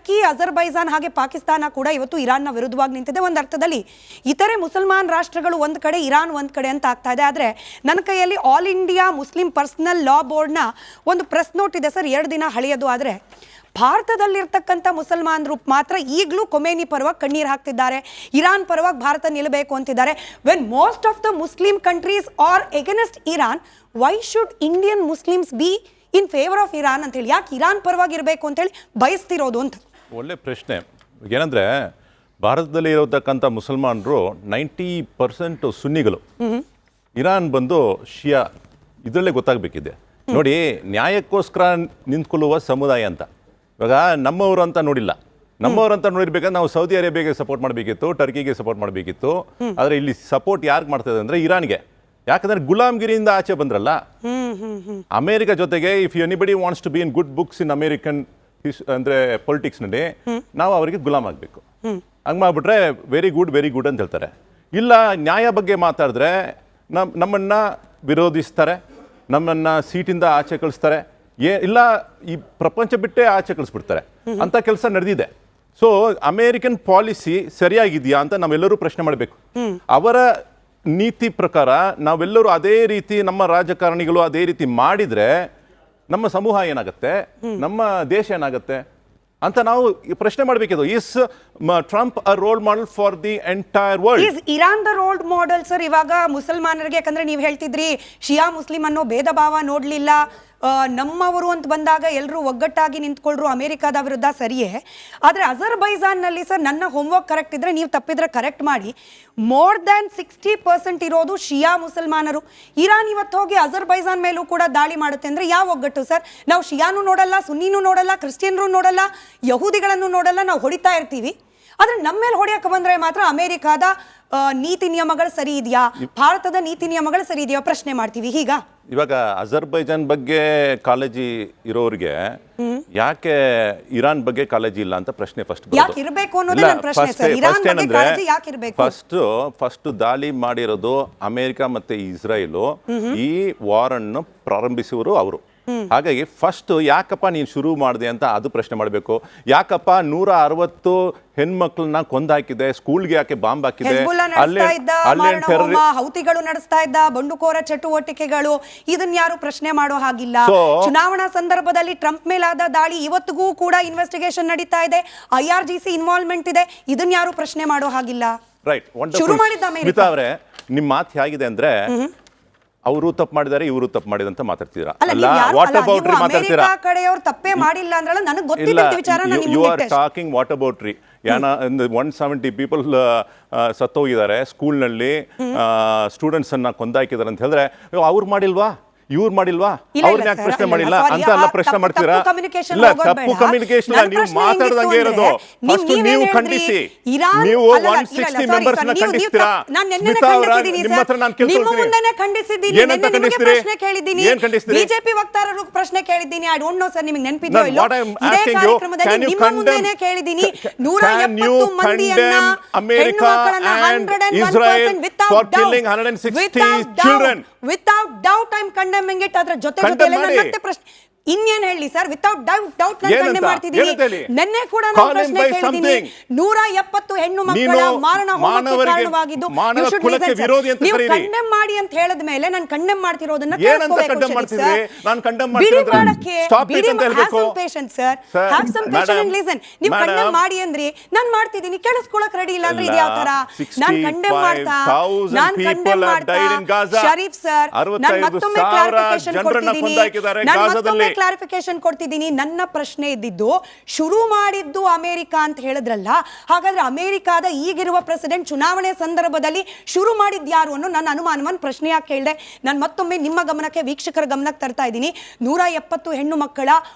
Turkey, Azerbaijan ಹಾಗೆ ಪಾಕಿಸ್ತಾನ ಕೂಡ ಇವತ್ತು ಇರಾನ್ನ ವಿರುದ್ಧವಾಗಿ ನಿಂತಿದೆ. ಒಂದು ಅರ್ಥದಲ್ಲಿ ಇತರೆ ಮುಸಲ್ಮಾನ್ ರಾಷ್ಟ್ರಗಳು ಒಂದು ಕಡೆ, ಇರಾನ್ ಒಂದು ಕಡೆ ಅಂತ ಆಗ್ತಾ ಇದೆ. ಆದರೆ ನನ್ನ ಕೈಯಲ್ಲಿ all India Muslim personal law ಬೋರ್ಡ್ನ ಒಂದು ಪ್ರೆಸ್ ನೋಟ್ ಇದೆ ಸರ್, 2 ದಿನ ಹಳೆಯದು. ಆದರೆ ಭಾರತದಲ್ಲಿರ್ತಕ್ಕಂಥ ಮುಸಲ್ಮಾನರು ಮಾತ್ರ ಈಗಲೂ ಖೊಮೇನಿ ಪರವಾಗಿ ಕಣ್ಣೀರು ಹಾಕ್ತಿದ್ದಾರೆ, ಇರಾನ್ ಪರವಾಗಿ ಭಾರತ ನಿಲ್ಲಬೇಕು ಅಂತಿದ್ದಾರೆ. When most of the Muslim countries are against Iran, why should Indian Muslims B in favour of Iran ಅಂತೇಳಿ, ಯಾಕೆ ಇರಾನ್ ಪರವಾಗಿ ಇರಬೇಕು ಅಂತೇಳಿ ಬಯಸ್ತಿರೋದು ಅಂತ? ಒಳ್ಳೆ ಪ್ರಶ್ನೆ. ಏನಂದರೆ ಭಾರತದಲ್ಲಿ ಇರತಕ್ಕಂಥ ಮುಸಲ್ಮಾನರು 90% ಸುನ್ನಿಗಳು, ಇರಾನ್ ಬಂದು ಶಿಯಾ. ಇದರಲ್ಲೇ ಗೊತ್ತಾಗಬೇಕಿದೆ ನೋಡಿ, ನ್ಯಾಯಕ್ಕೋಸ್ಕರ ನಿಂತ್ಕೊಳ್ಳುವ ಸಮುದಾಯ ಅಂತ. ಇವಾಗ ನಮ್ಮವರು ಅಂತ ನೋಡಿಲ್ಲ, ನಮ್ಮವರು ಅಂತ ನೋಡಿರ್ಬೇಕಾದ್ರೆ ನಾವು ಸೌದಿ ಅರೇಬಿಯಾಗೆ ಸಪೋರ್ಟ್ ಮಾಡಬೇಕಿತ್ತು, ಟರ್ಕಿಗೆ ಸಪೋರ್ಟ್ ಮಾಡಬೇಕಿತ್ತು. ಆದರೆ ಇಲ್ಲಿ ಸಪೋರ್ಟ್ ಯಾರಿಗೆ ಮಾಡ್ತದೆ ಅಂದರೆ ಇರಾನ್ಗೆ. ಯಾಕಂದರೆ ಗುಲಾಮ್ಗಿರಿಯಿಂದ ಆಚೆ ಬಂದ್ರಲ್ಲ ಅಮೇರಿಕ ಜೊತೆಗೆ. If anybody wants to be in good books in American ಅಂದರೆ ಪೊಲಿಟಿಕ್ಸ್ನಲ್ಲಿ, ನಾವು ಅವರಿಗೆ ಗುಲಾಮ್ ಆಗಬೇಕು. ಹಂಗೆ ಮಾಡಿಬಿಟ್ರೆ ವೆರಿ ಗುಡ್ ಅಂತ ಹೇಳ್ತಾರೆ. ಇಲ್ಲ, ನ್ಯಾಯ ಬಗ್ಗೆ ಮಾತಾಡಿದ್ರೆ ನಮ್ಮನ್ನು ವಿರೋಧಿಸ್ತಾರೆ, ನಮ್ಮನ್ನು ಸೀಟಿಂದ ಆಚೆ ಕಳಿಸ್ತಾರೆ, ಇಲ್ಲ ಈ ಪ್ರಪಂಚ ಬಿಟ್ಟೇ ಆಚೆ ಕಳಿಸ್ಬಿಡ್ತಾರೆ ಅಂತ ಕೆಲಸ ನಡೆದಿದೆ. ಸೊ ಅಮೇರಿಕನ್ ಪಾಲಿಸಿ ಸರಿಯಾಗಿದೆಯಾ ಅಂತ ನಾವೆಲ್ಲರೂ ಪ್ರಶ್ನೆ ಮಾಡಬೇಕು. ಅವರ ನೀತಿ ಪ್ರಕಾರ ನಾವೆಲ್ಲರೂ ಅದೇ ರೀತಿ, ನಮ್ಮ ರಾಜಕಾರಣಿಗಳು ಅದೇ ರೀತಿ ಮಾಡಿದರೆ ನಮ್ಮ ಸಮೂಹ ಏನಾಗುತ್ತೆ, ನಮ್ಮ ದೇಶ ಏನಾಗುತ್ತೆ ಅಂತ ನಾವು ಪ್ರಶ್ನೆ ಮಾಡಬೇಕಿದು. Is Trump a role model for the entire world? Is Iran the role model sir ಇವಾಗ ಮುಸಲ್ಮಾನರಿಗೆ? ಯಾಕಂದ್ರೆ ನೀವು ಹೇಳ್ತಿದ್ರಿ ಶಿಯಾ ಮುಸ್ಲಿಂ ಅನ್ನೋ ಭೇದ ಭಾವ ನೋಡ್ಲಿಲ್ಲ, ನಮ್ಮವರು ಅಂತ ಬಂದಾಗ ಎಲ್ಲರೂ ಒಗ್ಗಟ್ಟಾಗಿ ನಿಂತ್ಕೊಳ್ರು ಅಮೆರಿಕಾದ ವಿರುದ್ಧ, ಸರಿಯೇ. ಆದರೆ ಅಜರ್ಬೈಜಾನ್ನಲ್ಲಿ ಸರ್, ನನ್ನ ಹೋಮ್ವರ್ಕ್ ಕರೆಕ್ಟ್ ಇದ್ರೆ, ನೀವು ತಪ್ಪಿದ್ರೆ ಕರೆಕ್ಟ್ ಮಾಡಿ, ಮೋರ್ ದ್ಯಾನ್ 60% ಇರೋದು ಶಿಯಾ ಮುಸಲ್ಮಾನರು. ಇರಾನ್ ಇವತ್ತು ಹೋಗಿ ಅಜರ್ಬೈಜಾನ್ ಮೇಲೂ ಕೂಡ ದಾಳಿ ಮಾಡುತ್ತೆ ಅಂದರೆ ಯಾವ ಒಗ್ಗಟ್ಟು ಸರ್? ನಾವು ಶಿಯಾನೂ ನೋಡಲ್ಲ, ಸುನ್ನಿನೂ ನೋಡಲ್ಲ, ಕ್ರಿಶ್ಚಿಯನ್ರು ನೋಡಲ್ಲ, ಯಹೂದಿಗಳನ್ನು ನೋಡಲ್ಲ, ನಾವು ಹೊಡಿತಾ ಇರ್ತೀವಿ. ಆದರೆ ನಮ್ಮ ಮೇಲೆ ಹೊಡೆಯಕ್ಕೆ ಬಂದರೆ ಮಾತ್ರ ಅಮೆರಿಕಾದ ನೀತಿ ನಿಯಮಗಳು ಸರಿ ಇದೆಯಾ, ಭಾರತದ ನೀತಿ ನಿಯಮಗಳು ಸರಿ ಇದೆಯಾ ಪ್ರಶ್ನೆ ಮಾಡ್ತೀವಿ. ಹೀಗ ಇವಾಗ ಅಜರ್ಬೈಜಾನ್ ಬಗ್ಗೆ ಕಾಳಜಿ ಇರೋರಿಗೆ ಯಾಕೆ ಇರಾನ್ ಬಗ್ಗೆ ಕಾಳಜಿ ಇಲ್ಲ ಅಂತ ಪ್ರಶ್ನೆ ಫಸ್ಟ್ ಫಸ್ಟ್ ದಾಳಿ ಮಾಡಿರೋದು ಅಮೆರಿಕ ಮತ್ತೆ ಇಸ್ರಾಯೇಲು. ಈ ವಾರ್ ಅನ್ನು ಪ್ರಾರಂಭಿಸುವರು ಅವರು. ಹಾಗಾಗಿ ಫಸ್ಟ್ ಯಾಕಪ್ಪ ನೀನು ಶುರು ಮಾಡಿದೆ ಅಂತ ಅದು ಪ್ರಶ್ನೆ ಮಾಡಬೇಕು. ಯಾಕಪ್ಪ 160 ಹೆಣ್ಮಕ್ಳನ್ನ ಕೊಂದಾಕಿದೆ, ಸ್ಕೂಲ್ಗೆ ಯಾಕೆ ಬಾಂಬ್ ಹಾಕಿದೆ, ಹೌತಿಗಳು ನಡೆಸ್ತಾ ಇದ್ದ ಬಂಡುಕೋರ ಚಟುವಟಿಕೆಗಳು, ಇದನ್ನ ಯಾರು ಪ್ರಶ್ನೆ ಮಾಡೋ ಹಾಗಿಲ್ಲ. ಚುನಾವಣಾ ಸಂದರ್ಭದಲ್ಲಿ ಟ್ರಂಪ್ ಮೇಲಾದ ದಾಳಿ ಇವತ್ತಿಗೂ ಕೂಡ ಇನ್ವೆಸ್ಟಿಗೇಷನ್ ನಡೀತಾ ಇದೆ, IRGC ಇನ್ವಾಲ್ವ್ಮೆಂಟ್ ಇದೆ, ಇದನ್ನ ಯಾರು ಪ್ರಶ್ನೆ ಮಾಡೋ ಹಾಗಿಲ್ಲ. ರೈಟ್, ಶುರು ಮಾಡಿದ್ದ ಅಮೆರಿಕ ಅವರೇ. ನಿಮ್ಮ ಮಾತು ಹೇಗಿದೆ ಅಂದ್ರೆ ಅವರು ತಪ್ಪು ಮಾಡಿದ್ದಾರೆ, ಇವರು ತಪ್ಪು ಮಾಡಿದ ಅಂತ ಮಾತಾಡ್ತೀರಾ. ಅಲ್ಲ, ವಾಟ್ ಅಬೌಟ್ ರೀ ಮಾತಾಡ್ತೀರಾ? ಕಡೆಯವರು ತಪ್ಪೇ ಮಾಡಿಲ್ಲ ಅಂದ್ರಲ್ಲ, ನನಗೆ ಗೊತ್ತಿಲ್ಲ ವಿಚಾರ. You are talking what about ರೀ. 170 ಪೀಪಲ್ ಸತ್ತೋಗಿದ್ದಾರೆ, ಸ್ಕೂಲ್ನಲ್ಲಿ ಸ್ಟೂಡೆಂಟ್ಸ್ ಅನ್ನ ಕೊಂದಾಕಿದ್ದಾರೆ ಅಂತ ಹೇಳಿದ್ರೆ ಅವ್ರು ಮಾಡಿಲ್ವಾ, ಇವ್ರು ಮಾಡಿಲ್ವಾ, ಅವ್ರನ್ನ ಯಾಕೆ ಪ್ರಶ್ನೆ ಮಾಡಿಲ್ಲ ಅಂತ ಎಲ್ಲ ಪ್ರಶ್ನೆ ಮಾಡ್ತೀರಾ? ಇಲ್ಲ, ತಪ್ಪು ಕಮ್ಯುನಿಕೇಶನ್ ಇಲ್ಲ, ನೀವು ಮಾತಾಡ್ದಂಗೆ ಇರೋದು. ಫಸ್ಟ್ ನೀವು ಖಂಡಿಸಿ, ನೀವು 160 ಮೆಂಬರ್ಸ್ ನ ಖಂಡಿಸ್ತೀರಾ? ಸ್ಮಿತಾ ಅವರ ನಿಮ್ಮ ಹತ್ರ ನಾನು ಕೇಳ್ತೀನಿ, ಏನಂತ ಖಂಡಿಸ್ತೀರಿ? ಏನ್ ಖಂಡಿಸ್ತೀರಿ? ಬಿಜೆಪಿ ವಕ್ತಾರರು ಪ್ರಶ್ನೆ ಕೇಳಿದ್ದೀನಿ. ಐ ಡೋಂಟ್ ನೋ ಸರ್, ನಿಮಗೆ ನೆನಪಿದೆಯೋ ಇಲ್ಲೋ, ಇದೇ ಕಾರ್ಯಕ್ರಮದಲ್ಲಿ ನಿಮ್ಮ ಮುಂದೆನೇ ಕೇಳಿದ್ದೀನಿ. 170 ಮಂದಿಯನ್ನ ಹೆಣ್ಣುಮಕ್ಕಳನ್ನ 101% without doubt I'm condemning it. ಅದರ ಜೊತೆಗೆ ಮತ್ತೆ ಪ್ರಶ್ನೆ ಇನ್ನೇನ್ ಹೇಳಿ ಸರ್? ವಿತೌಟ್ ಡೌಟ್ ನಾನು ಖಂಡನೆ ಮಾಡ್ತಿದ್ದೀನಿ. ನೆನ್ನೆ ಕೂಡ ನಾನು ಪ್ರಶ್ನೆ ಕೇಳಿದ್ದೀನಿ, 170 ಹೆಣ್ಣು ಮಕ್ಕಳ ಮಾರಣ ಹೋಮಕ್ಕೆ ಕಾರಣವಾಗಿದ್ದು ನೀವು ಕಂಡೆಮ್ ಮಾಡಿ ಅಂತ ಹೇಳಿದ ಮೇಲೆ ನಾನು ಕಂಡೆಮ್ ಮಾಡ್ತಿರೋದನ್ನ ನೀವು ಕಂಡೆಮ್ ಮಾಡಿ ಅಂದ್ರಿ, ನಾನು ಮಾಡ್ತಿದ್ದೀನಿ, ಕೇಳಿಸ್ಕೊಳಕ್ ರೆಡಿ ಇಲ್ಲ ಅಂದ್ರೆ ಇದು ಯಾವ ತರ? ನಾನು ಕಂಡೆಮ್ ಮಾಡ್ತಾ ಶರೀಫ್ ಸರ್, ನಾನು ಮತ್ತೊಮ್ಮೆ ಕ್ಲಾರಿಫಿಕೇಶನ್ ಕೊಡ್ತಿದ್ದೀನಿ. ನನ್ನ ಪ್ರಶ್ನೆ ಇದ್ದಿದ್ದು, ಶುರು ಮಾಡಿದ್ದು ಅಮೆರಿಕ ಅಂತ ಹೇಳಿದ್ರಲ್ಲ, ಹಾಗಾದ್ರೆ ಅಮೆರಿಕಾದ ಈಗಿರುವ ಪ್ರೆಸಿಡೆಂಟ್ ಚುನಾವಣೆ ಸಂದರ್ಭದಲ್ಲಿ ಶುರು ಮಾಡಿದ್ದು ಯಾರು ಅನ್ನೋ ನನ್ನ ಅನುಮಾನವನ್ನು ಪ್ರಶ್ನೆಯಾಗಿ ಕೇಳಿದೆ. ನಾನು ಮತ್ತೊಮ್ಮೆ ನಿಮ್ಮ ಗಮನಕ್ಕೆ, ವೀಕ್ಷಕರ ಗಮನಕ್ಕೆ ತರ್ತಾ ಇದ್ದೀನಿ. 170 ಹೆಣ್ಣು ಮಕ್ಕಳ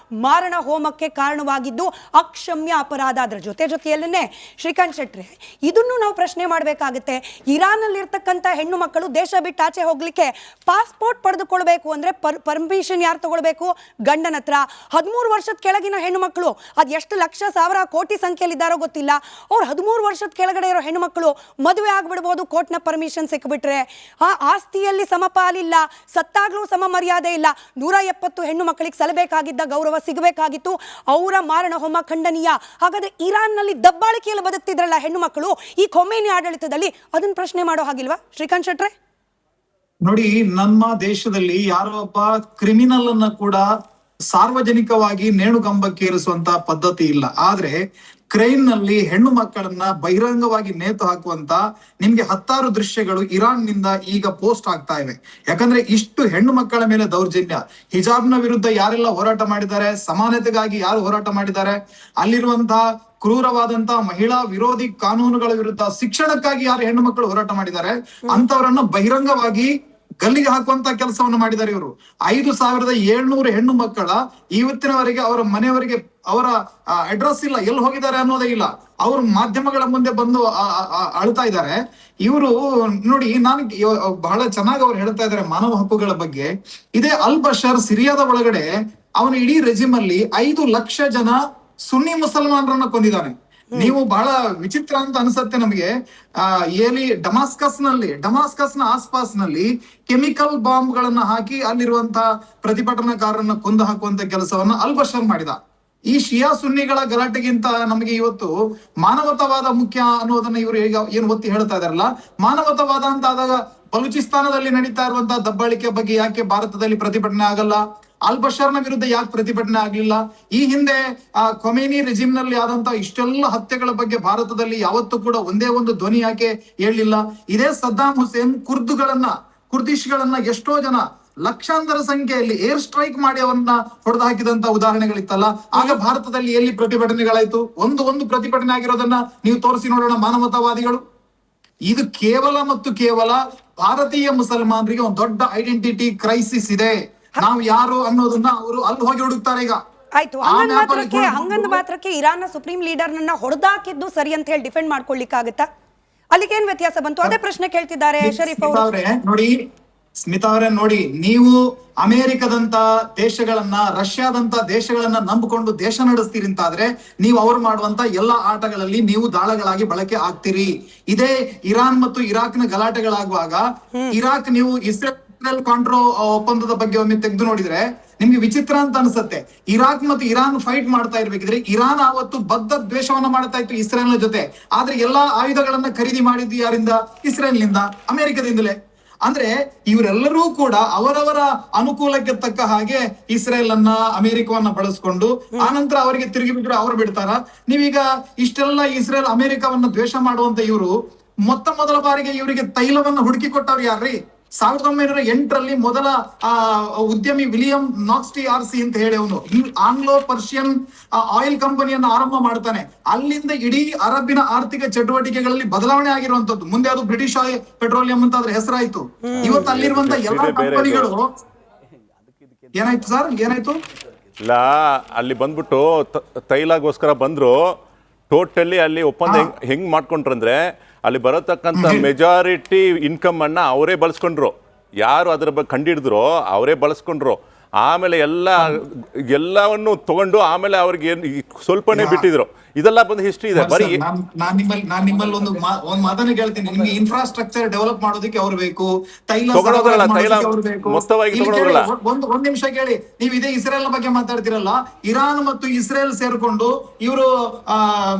ಮಾರಣ ಹೋಮಕ್ಕೆ ಕಾರಣವಾಗಿದ್ದು ಅಕ್ಷಮ್ಯ ಅಪರಾಧ. ಅದರ ಜೊತೆಯಲ್ಲೇ ಶ್ರೀಕಾಂತ್ ಶೆಟ್ಟಿ, ಇದನ್ನು ನಾವು ಪ್ರಶ್ನೆ ಮಾಡಬೇಕಾಗುತ್ತೆ. ಇರಾನ್ ಅಲ್ಲಿ ಇರ್ತಕ್ಕಂಥ ಹೆಣ್ಣು ಮಕ್ಕಳು ದೇಶ ಬಿಟ್ಟು ಆಚೆ ಹೋಗ್ಲಿಕ್ಕೆ ಪಾಸ್ಪೋರ್ಟ್ ಪಡೆದುಕೊಳ್ಬೇಕು ಅಂದ್ರೆ ಪರ್ಮಿಷನ್ ಯಾರು ತಗೊಳ್ಬೇಕು? ಗಂಡನ ಹತ್ರ. 13 ವರ್ಷದ ಕೆಳಗಿನ ಹೆಣ್ಣು ಮಕ್ಕಳು, ಅದು ಎಷ್ಟು ಲಕ್ಷ ಸಾವಿರ ಕೋಟಿ ಸಂಖ್ಯೆಯಲ್ಲಿದ್ದಾರೋ ಗೊತ್ತಿಲ್ಲ, ಅವ್ರು 13 ವರ್ಷದ ಕೆಳಗಡೆ ಇರೋ ಹೆಣ್ಣು ಮಕ್ಕಳು ಮದುವೆ ಆಗ್ಬಿಡ್ಬೋದು ಕೋರ್ಟ್ನ ಪರ್ಮಿಷನ್ ಸಿಕ್ಬಿಟ್ರೆ. ಆ ಆಸ್ತಿಯಲ್ಲಿ ಸಮಪಾಲಿಲ್ಲ, ಸತ್ತಾಗ್ಲೂ ಸಮ ಮರ್ಯಾದೆ ಇಲ್ಲ. 170 ಹೆಣ್ಣು ಮಕ್ಕಳಿಗೆ ಸಲ್ಲಬೇಕಾಗಿದ್ದ ಗೌರವ ಸಿಗಬೇಕಾಗಿತ್ತು, ಅವರ ಮಾರಣ ಹೋಮ ಖಂಡನೀಯ. ಹಾಗಾದ್ರೆ ಇರಾನ್ನಲ್ಲಿ ದಬ್ಬಾಳಿಕೆಯಲ್ಲಿ ಬದುಕ್ತಿದ್ರಲ್ಲ ಹೆಣ್ಣು ಮಕ್ಕಳು, ಈ ಖೊಮೇನಿ ಆಡಳಿತದಲ್ಲಿ ಅದನ್ನ ಪ್ರಶ್ನೆ ಮಾಡೋ ಹಾಗಿಲ್ವಾ ಶ್ರೀಕಾಂತ್ ಶೆಟ್ರೆ? ನೋಡಿ, ನಮ್ಮ ದೇಶದಲ್ಲಿ ಯಾರೋ ಒಬ್ಬ ಕ್ರಿಮಿನಲ್ ಅನ್ನ ಕೂಡ ಸಾರ್ವಜನಿಕವಾಗಿ ನೇಣುಗಂಬಕ್ಕೆ ಏರಿಸುವಂತ ಪದ್ಧತಿ ಇಲ್ಲ. ಆದ್ರೆ ಕ್ರೈನ್ ನಲ್ಲಿ ಹೆಣ್ಣು ಮಕ್ಕಳನ್ನ ಬಹಿರಂಗವಾಗಿ ನೇತು ಹಾಕುವಂತ ನಿಮ್ಗೆ 10 ದೃಶ್ಯಗಳು ಇರಾನ್ ನಿಂದ ಈಗ ಪೋಸ್ಟ್ ಆಗ್ತಾ ಇವೆ. ಯಾಕಂದ್ರೆ ಇಷ್ಟು ಹೆಣ್ಣು ಮಕ್ಕಳ ಮೇಲೆ ದೌರ್ಜನ್ಯ. ಹಿಜಾಬ್ನ ವಿರುದ್ಧ ಯಾರೆಲ್ಲ ಹೋರಾಟ ಮಾಡಿದ್ದಾರೆ, ಸಮಾನತೆಗಾಗಿ ಯಾರು ಹೋರಾಟ ಮಾಡಿದ್ದಾರೆ, ಅಲ್ಲಿರುವಂತಹ ಕ್ರೂರವಾದಂತಹ ಮಹಿಳಾ ವಿರೋಧಿ ಕಾನೂನುಗಳ ವಿರುದ್ಧ ಶಿಕ್ಷಣಕ್ಕಾಗಿ ಯಾರು ಹೆಣ್ಣು ಮಕ್ಕಳು ಹೋರಾಟ ಮಾಡಿದ್ದಾರೆ ಅಂತವರನ್ನ ಬಹಿರಂಗವಾಗಿ ಗಲ್ಲಿಗೆ ಹಾಕುವಂತ ಕೆಲಸವನ್ನು ಮಾಡಿದ್ದಾರೆ ಇವರು. 5700 ಹೆಣ್ಣು ಮಕ್ಕಳ ಇವತ್ತಿನವರೆಗೆ ಅವರ ಮನೆಯವರಿಗೆ ಅವರ ಅಡ್ರೆಸ್ ಇಲ್ಲ, ಎಲ್ಲಿ ಹೋಗಿದ್ದಾರೆ ಅನ್ನೋದೇ ಇಲ್ಲ. ಅವರು ಮಾಧ್ಯಮಗಳ ಮುಂದೆ ಬಂದು ಅಳ್ತಾ ಇದ್ದಾರೆ. ಇವರು ನೋಡಿ, ನಾನು ಬಹಳ ಚೆನ್ನಾಗಿ ಅವ್ರು ಹೇಳ್ತಾ ಇದ್ದಾರೆ ಮಾನವ ಹಕ್ಕುಗಳ ಬಗ್ಗೆ. ಇದೇ ಅಲ್ ಬಶರ್ ಸಿರಿಯಾದ ಒಳಗಡೆ ಅವನ ಇಡೀ ರೆಜಿಮ್ ಅಲ್ಲಿ 5 ಲಕ್ಷ ಜನ ಸುನ್ನಿ ಮುಸಲ್ಮಾನರನ್ನ ಕೊಂದಿದ್ದಾನೆ. ನೀವು ಬಹಳ ವಿಚಿತ್ರ ಅಂತ ಅನ್ಸತ್ತೆ ನಮಗೆ. ಡಮಾಸ್ಕಸ್ ನ ಆಸ್ಪಾಸ್ ನಲ್ಲಿ ಕೆಮಿಕಲ್ ಬಾಂಬ್ ಗಳನ್ನ ಹಾಕಿ ಅಲ್ಲಿರುವಂತಹ ಪ್ರತಿಭಟನಾಕಾರರನ್ನ ಕೊಂದು ಹಾಕುವಂತ ಕೆಲಸವನ್ನ ಅಲ್ ಬಶರ್ ಮಾಡಿದ. ಈ ಶಿಯಾ ಸುನ್ನಿಗಳ ಗಲಾಟೆಗಿಂತ ನಮಗೆ ಇವತ್ತು ಮಾನವತಾವಾದ ಮುಖ್ಯ ಅನ್ನೋದನ್ನ ಇವರು ಈಗ ಏನ್ ಒತ್ತಿ ಹೇಳ್ತಾ ಇದಾರಲ್ಲ, ಮಾನವತಾವಾದ ಅಂತ ಆದಾಗ ಬಲೂಚಿಸ್ತಾನದಲ್ಲಿ ನಡೀತಾ ಇರುವಂತಹ ದಬ್ಬಾಳಿಕೆ ಬಗ್ಗೆ ಯಾಕೆ ಭಾರತದಲ್ಲಿ ಪ್ರತಿಭಟನೆ ಆಗಲ್ಲ? ಅಲ್ ಬಶರ್ನ ವಿರುದ್ಧ ಯಾಕೆ ಪ್ರತಿಭಟನೆ ಆಗ್ಲಿಲ್ಲ? ಈ ಹಿಂದೆ ಖೊಮೇನಿ ರೆಜಿಮ್ ನಲ್ಲಿ ಆದಂತಹ ಇಷ್ಟೆಲ್ಲ ಹತ್ಯೆಗಳ ಬಗ್ಗೆ ಭಾರತದಲ್ಲಿ ಯಾವತ್ತೂ ಕೂಡ ಒಂದೇ ಒಂದು ಧ್ವನಿ ಯಾಕೆ ಹೇಳಲಿಲ್ಲ? ಇದೇ ಸದ್ದಾಂ ಹುಸೇನ್ ಕುರ್ದಿಶ್ಗಳನ್ನ ಎಷ್ಟೋ ಜನ ಲಕ್ಷಾಂತರ ಸಂಖ್ಯೆಯಲ್ಲಿ ಏರ್ ಸ್ಟ್ರೈಕ್ ಮಾಡಿ ಅವನ್ನ ಹೊಡೆದು ಹಾಕಿದಂತ ಉದಾಹರಣೆಗಳಿತ್ತಲ್ಲ. ಆಗ ಭಾರತದಲ್ಲಿ ಎಲ್ಲಿ ಪ್ರತಿಭಟನೆಗಳಾಯ್ತು? ಒಂದು ಪ್ರತಿಭಟನೆ ಆಗಿರೋದನ್ನ ನೀವು ತೋರಿಸಿ ನೋಡೋಣ ಮಾನವತಾವಾದಿಗಳು. ಇದು ಕೇವಲ ಮತ್ತು ಕೇವಲ ಭಾರತೀಯ ಮುಸಲ್ಮಾನರಿಗೆ ಒಂದು ದೊಡ್ಡ ಐಡೆಂಟಿಟಿ ಕ್ರೈಸಿಸ್ ಇದೆ. ನಾವು ಯಾರು ಅನ್ನೋದನ್ನ ಅವರು ಅಲ್ಲಿ ಹೋಗಿ ಹುಡುಕ್ತಾರೆ ಈಗ. ಆಯ್ತು, ಹಂಗಂದ ಮಾತ್ರಕ್ಕೆ ಇರಾನ್ನ ಸುಪ್ರೀಂ ಲೀಡರ್ ನನ್ನ ಹೊಡೆದಾಕಿದ್ದು ಸರಿ ಅಂತ ಹೇಳಿ ಡಿಫೆಂಡ್ ಮಾಡ್ಕೊಳ್ಳಿಕ್ಕಾಗತ್ತಾ? ಅಲ್ಲಿಗೆ ಏನ್ ವ್ಯತ್ಯಾಸ ಬಂತು? ಅದೇ ಪ್ರಶ್ನೆ ಕೇಳ್ತಿದ್ದಾರೆ ಶರೀಫ್ ಅವರು. ನೋಡಿ ಸ್ಮಿತಾ ಅವರೇ, ನೋಡಿ, ನೀವು ಅಮೆರಿಕದಂತ ದೇಶಗಳನ್ನ, ರಷ್ಯಾದಂತ ದೇಶಗಳನ್ನ ನಂಬಿಕೊಂಡು ದೇಶ ನಡೆಸ್ತೀರಿ ಅಂತಾದ್ರೆ ನೀವು ಅವರು ಮಾಡುವಂತ ಎಲ್ಲಾ ಆಟಗಳಲ್ಲಿ ನೀವು ದಾಳಗಳಾಗಿ ಬಳಕೆ ಆಗ್ತೀರಿ. ಇದೇ ಇರಾನ್ ಮತ್ತು ಇರಾಕ್ನ ಗಲಾಟೆಗಳಾಗುವಾಗ ಇರಾಕ್ ನೀವು ಇಸ್ರೇಲ್ ಕಾಂಟ್ರೋ ಒಪ್ಪಂದದ ಬಗ್ಗೆ ಒಮ್ಮೆ ತೆಗೆದು ನೋಡಿದ್ರೆ ನಿಮ್ಗೆ ವಿಚಿತ್ರ ಅಂತ ಅನ್ಸುತ್ತೆ. ಇರಾಕ್ ಮತ್ತು ಇರಾನ್ ಫೈಟ್ ಮಾಡ್ತಾ ಇರ್ಬೇಕಿದ್ರೆ ಇರಾನ್ ಆವತ್ತು ಬದ್ಧ ದ್ವೇಷವನ್ನ ಮಾಡ್ತಾ ಇತ್ತು ಇಸ್ರೇಲ್ನ ಜೊತೆ. ಆದ್ರೆ ಎಲ್ಲಾ ಆಯುಧಗಳನ್ನ ಖರೀದಿ ಮಾಡಿದ್ದು ಯಾರಿಂದ? ಇಸ್ರೇಲ್ನಿಂದ, ಅಮೆರಿಕದಿಂದಲೇ. ಅಂದ್ರೆ ಇವರೆಲ್ಲರೂ ಕೂಡ ಅವರವರ ಅನುಕೂಲಕ್ಕೆ ತಕ್ಕ ಹಾಗೆ ಇಸ್ರೇಲ್ ಅನ್ನ, ಅಮೆರಿಕವನ್ನ ಬಳಸ್ಕೊಂಡು ಆನಂತರ ಅವರಿಗೆ ತಿರುಗಿ ಬಿಟ್ಟರೆ ಅವರು ಬಿಡ್ತಾರ. ನೀವೀಗ ಇಷ್ಟೆಲ್ಲ ಇಸ್ರೇಲ್ ಅಮೆರಿಕವನ್ನ ದ್ವೇಷ ಮಾಡುವಂತ ಇವರು ಮೊದಲ ಬಾರಿಗೆ ಇವರಿಗೆ ತೈಲವನ್ನ ಹುಡುಕಿ ಕೊಟ್ಟವ್ರು ಯಾರ್ರಿ? 1908ರಲ್ಲಿ ಮೊದಲ ಉದ್ಯಮಿ ವಿಲಿಯಂ ನಾಕ್ಸ್ಟಿ ಆರ್ಸಿ ಅಂತ ಹೇಳಿ ಅವನು ಆಂಗ್ಲೋ ಪರ್ಷಿಯನ್ ಆಯಿಲ್ ಕಂಪನಿಯನ್ನ ಆರಂಭ ಮಾಡ್ತಾನೆ. ಅಲ್ಲಿಂದ ಇಡೀ ಅರಬ್ಬಿನ ಆರ್ಥಿಕ ಚಟುವಟಿಕೆಗಳಲ್ಲಿ ಬದಲಾವಣೆ ಆಗಿರುವಂತದ್ದು. ಮುಂದೆ ಅದು ಬ್ರಿಟಿಷ್ ಪೆಟ್ರೋಲಿಯಂ ಅಂತ ಅದ್ರ ಹೆಸರಾಯ್ತು. ಇವತ್ತು ಅಲ್ಲಿರುವಂತ ಎಲ್ಲಾ ಕಂಪನಿಗಳು ಏನಾಯ್ತು ಸರ್? ಏನಾಯ್ತು? ಇಲ್ಲ, ಅಲ್ಲಿ ಬಂದ್ಬಿಟ್ಟು ತೈಲಗೋಸ್ಕರ ಬಂದ್ರು. ಟೋಟಲಿ ಅಲ್ಲಿ ಒಪ್ಪಂದ ಹೆಂಗ್ ಮಾಡ್ಕೊಂಡ್ರಂದ್ರೆ ಅಲ್ಲಿ ಬರತಕ್ಕಂಥ ಮೆಜಾರಿಟಿ ಇನ್ಕಮ್ ಅನ್ನ ಅವರೇ ಬಳಸ್ಕೊಂಡ್ರು. ಯಾರು ಅದರ ಬಗ್ಗೆ ಕಂಡಿಡಿದ್ರು ಅವರೇ ಬಳಸ್ಕೊಂಡ್ರು. ಆಮೇಲೆ ಎಲ್ಲವನ್ನು ತಗೊಂಡು ಆಮೇಲೆ ಅವ್ರಿಗೆ ಸ್ವಲ್ಪನೇ ಬಿಟ್ಟಿದ್ರು. ಇದೆಲ್ಲ ಬಂದು ಹಿಸ್ಟ್ರಿ ಇದೆ. ಬರೀ ನಾನ್ ನಿಮ್ಮಲ್ಲಿ ಒಂದು ಮಾತನ್ನ ಕೇಳ್ತೀನಿ. ನಿಮ್ಗೆ ಇನ್ಫ್ರಾಸ್ಟ್ರಕ್ಚರ್ ಡೆವಲಪ್ ಮಾಡೋದಕ್ಕೆ ಅವ್ರು ಬೇಕು, ತೈಲ ಮೊತ್ತವಾಗಿ ಒಂದ್ ನಿಮಿಷ ಕೇಳಿ. ನೀವು ಇದೇ ಇಸ್ರೇಲ್ ಬಗ್ಗೆ ಮಾತಾಡ್ತಿರಲ್ಲ, ಇರಾನ್ ಮತ್ತು ಇಸ್ರೇಲ್ ಸೇರ್ಕೊಂಡು ಇವರು